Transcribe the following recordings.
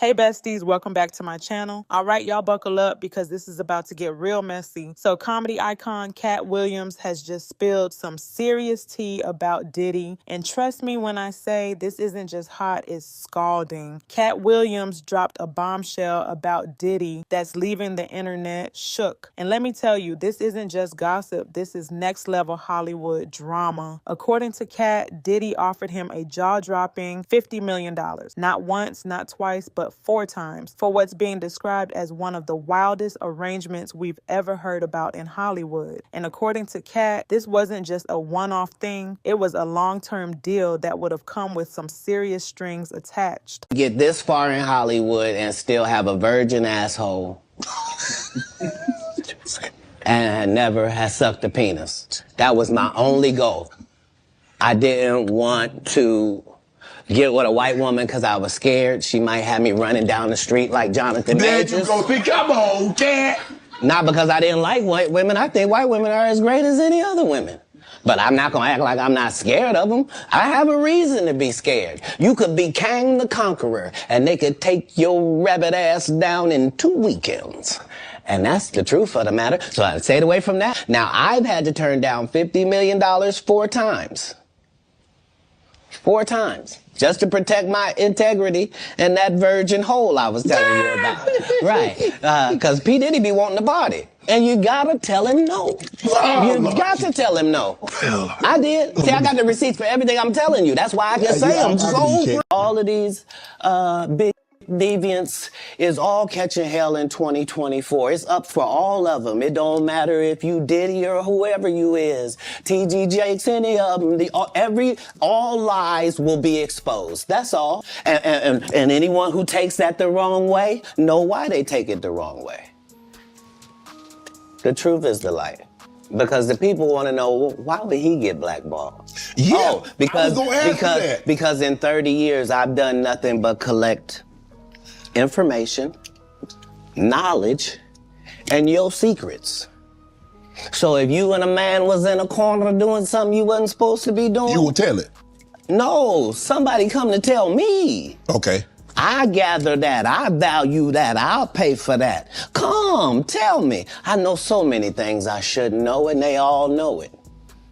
Hey besties, welcome back to my channel. All right, y'all buckle up because this is about to get real messy. So comedy icon Katt Williams has just spilled some serious tea about Diddy. And trust me when I say this isn't just hot, it's scalding. Katt Williams dropped a bombshell about Diddy that's leaving the internet shook. And let me tell you, this isn't just gossip, this is next level Hollywood drama. According to Katt, Diddy offered him a jaw-dropping $50 million. Not once, not twice, but 4 times for what's being described as one of the wildest arrangements we've ever heard about in Hollywood. And according to Katt, this wasn't just a one-off thing, it was a long-term deal that would have come with some serious strings attached. Get this far in Hollywood and still have a virgin asshole and never has sucked a penis. That was my only goal. I didn't want to get with a white woman because I was scared she might have me running down the street like Jonathan Majors. There you go. See, come on, Katt. Not because I didn't like white women. I think white women are as great as any other women. But I'm not going to act like I'm not scared of them. I have a reason to be scared. You could be Kang the Conqueror, and they could take your rabbit ass down in 2 weekends. And that's the truth of the matter. So I stayed away from that. Now, I've had to turn down $50 million 4 times. 4 times. Just to protect my integrity and that virgin hole I was telling you about. Right. Because P. Diddy be wanting to party. And you gotta tell him no. You got to tell him no. I did. See, I got the receipts for everything I'm telling you. That's why I can say I'm so. All of these big deviants is all catching hell in 2024. It's up for all of them. It don't matter if you Diddy or whoever you is. TG Jakes, any of them. All lies will be exposed. That's all. And anyone who takes that the wrong way, know why they take it the wrong way. The truth is the light. Because the people want to know, well, why would he get blackballed? Yeah, because in 30 years, I've done nothing but collect information, knowledge, and your secrets. So if you and a man was in a corner doing something you wasn't supposed to be doing... You will tell it? No, somebody come to tell me. Okay. I gather that, I value that, I'll pay for that. Come, tell me. I know so many things I shouldn't know, and they all know it.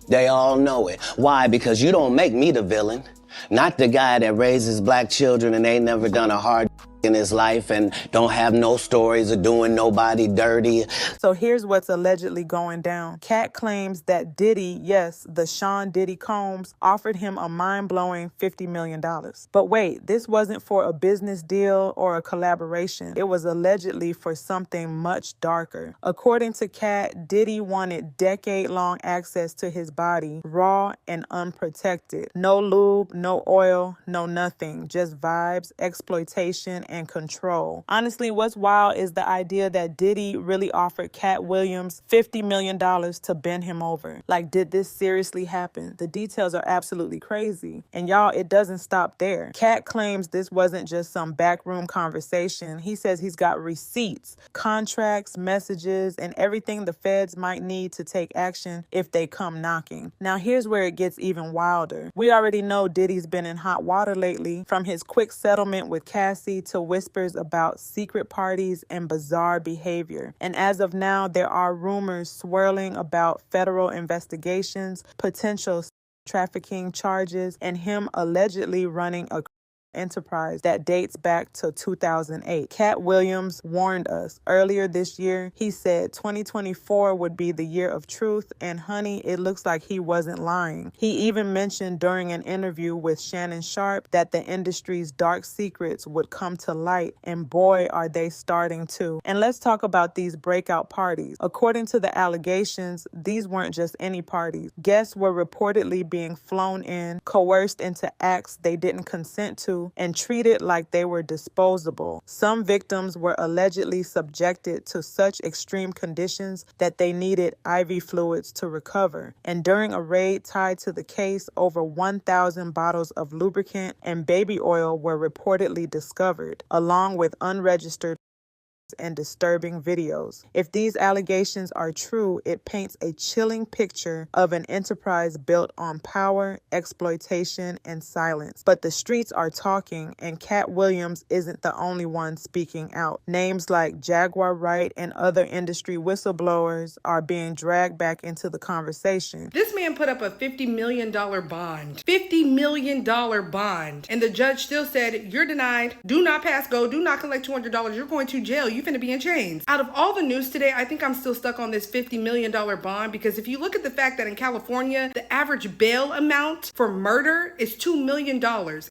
They all know it. Why? Because you don't make me the villain. Not the guy that raises black children and ain't never done a hard in his life and don't have no stories of doing nobody dirty. So here's what's allegedly going down. Katt claims that Diddy, yes, the Sean Diddy Combs, offered him a mind-blowing $50 million. But wait, this wasn't for a business deal or a collaboration. It was allegedly for something much darker. According to Katt, Diddy wanted decade-long access to his body, raw and unprotected. No lube, no oil, no nothing. Just vibes, exploitation, and control. Honestly, what's wild is the idea that Diddy really offered Katt Williams $50 million to bend him over. Like, did this seriously happen? The details are absolutely crazy. And y'all, it doesn't stop there. Katt claims this wasn't just some backroom conversation. He says he's got receipts, contracts, messages, and everything the feds might need to take action if they come knocking. Now, here's where it gets even wilder. We already know Diddy's been in hot water lately, from his quick settlement with Cassie to whispers about secret parties and bizarre behavior. And as of now, there are rumors swirling about federal investigations, potential trafficking charges, and him allegedly running a enterprise that dates back to 2008. Katt Williams warned us earlier this year. He said 2024 would be the year of truth, and honey, it looks like he wasn't lying. He even mentioned during an interview with Shannon Sharpe that the industry's dark secrets would come to light, and boy, are they starting to. And let's talk about these breakout parties. According to the allegations, these weren't just any parties. Guests were reportedly being flown in, coerced into acts they didn't consent to, and treated like they were disposable. Some victims were allegedly subjected to such extreme conditions that they needed IV fluids to recover. And during a raid tied to the case, over 1,000 bottles of lubricant and baby oil were reportedly discovered, along with unregistered and disturbing videos. If these allegations are true, it paints a chilling picture of an enterprise built on power, exploitation, and silence. But the streets are talking, and Katt Williams isn't the only one speaking out. Names like Jaguar Wright and other industry whistleblowers are being dragged back into the conversation. This man put up a $50 million bond. $50 million bond. And the judge still said, you're denied. Do not pass go. Do not collect $200. You're going to jail. You finna be in chains. Out of all the news today, I think I'm still stuck on this $50 million bond, because if you look at the fact that in California, the average bail amount for murder is $2 million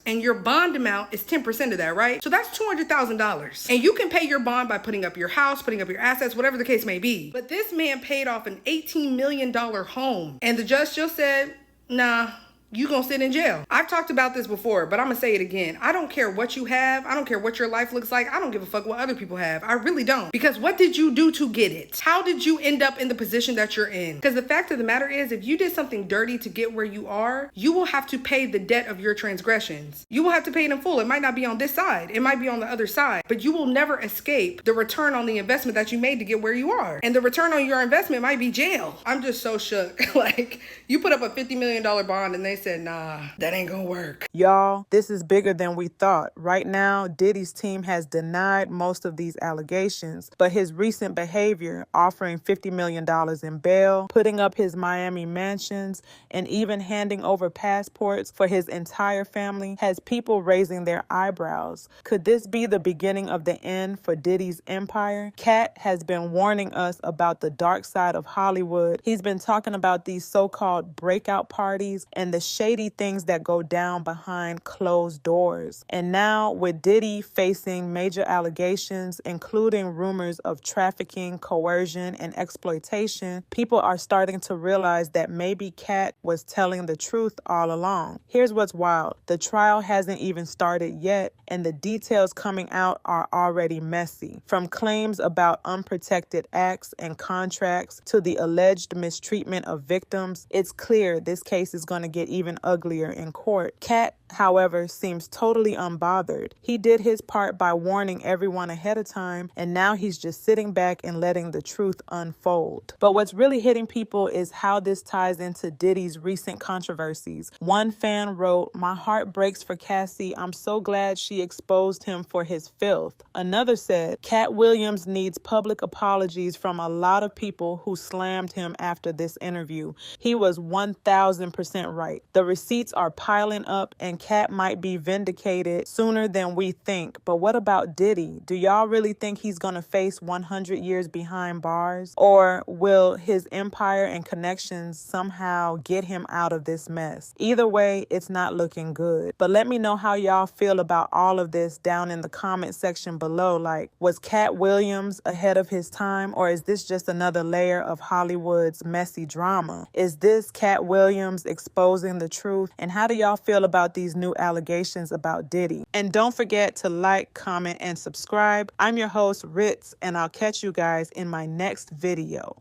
and your bond amount is 10% of that, right? So that's $200,000. And you can pay your bond by putting up your house, putting up your assets, whatever the case may be. But this man paid off an $18 million home, and the judge still said, nah, you gonna sit in jail. I've talked about this before, but I'm gonna say it again. I don't care what you have. I don't care what your life looks like. I don't give a fuck what other people have. I really don't. Because what did you do to get it? How did you end up in the position that you're in? Because the fact of the matter is, if you did something dirty to get where you are, you will have to pay the debt of your transgressions. You will have to pay it in full. It might not be on this side. It might be on the other side. But you will never escape the return on the investment that you made to get where you are. And the return on your investment might be jail. I'm just so shook. Like, you put up a $50 million bond and they said, nah, that ain't gonna work. Y'all, this is bigger than we thought. Right now, Diddy's team has denied most of these allegations, but his recent behavior, offering $50 million in bail, putting up his Miami mansions, and even handing over passports for his entire family, has people raising their eyebrows. Could this be the beginning of the end for Diddy's empire? Katt has been warning us about the dark side of Hollywood. He's been talking about these so-called breakout parties and the shady things that go down behind closed doors. And now, with Diddy facing major allegations, including rumors of trafficking, coercion, and exploitation, people are starting to realize that maybe Katt was telling the truth all along. Here's what's wild. The trial hasn't even started yet, and the details coming out are already messy. From claims about unprotected acts and contracts to the alleged mistreatment of victims, it's clear this case is going to get even uglier in court. Katt, however, seems totally unbothered. He did his part by warning everyone ahead of time, and now he's just sitting back and letting the truth unfold. But what's really hitting people is how this ties into Diddy's recent controversies. One fan wrote, "My heart breaks for Cassie. I'm so glad she exposed him for his filth." Another said, "Katt Williams needs public apologies from a lot of people who slammed him after this interview. He was 1000% right. The receipts are piling up, and Katt might be vindicated sooner than we think." But what about Diddy? Do y'all really think he's gonna face 100 years behind bars? Or will his empire and connections somehow get him out of this mess? Either way, it's not looking good. But let me know how y'all feel about all of this down in the comment section below. Like, was Katt Williams ahead of his time, or is this just another layer of Hollywood's messy drama? Is this Katt Williams exposing the truth? And how do y'all feel about these new allegations about Diddy? And don't forget to like, comment, and subscribe. I'm your host, Ritz, and I'll catch you guys in my next video.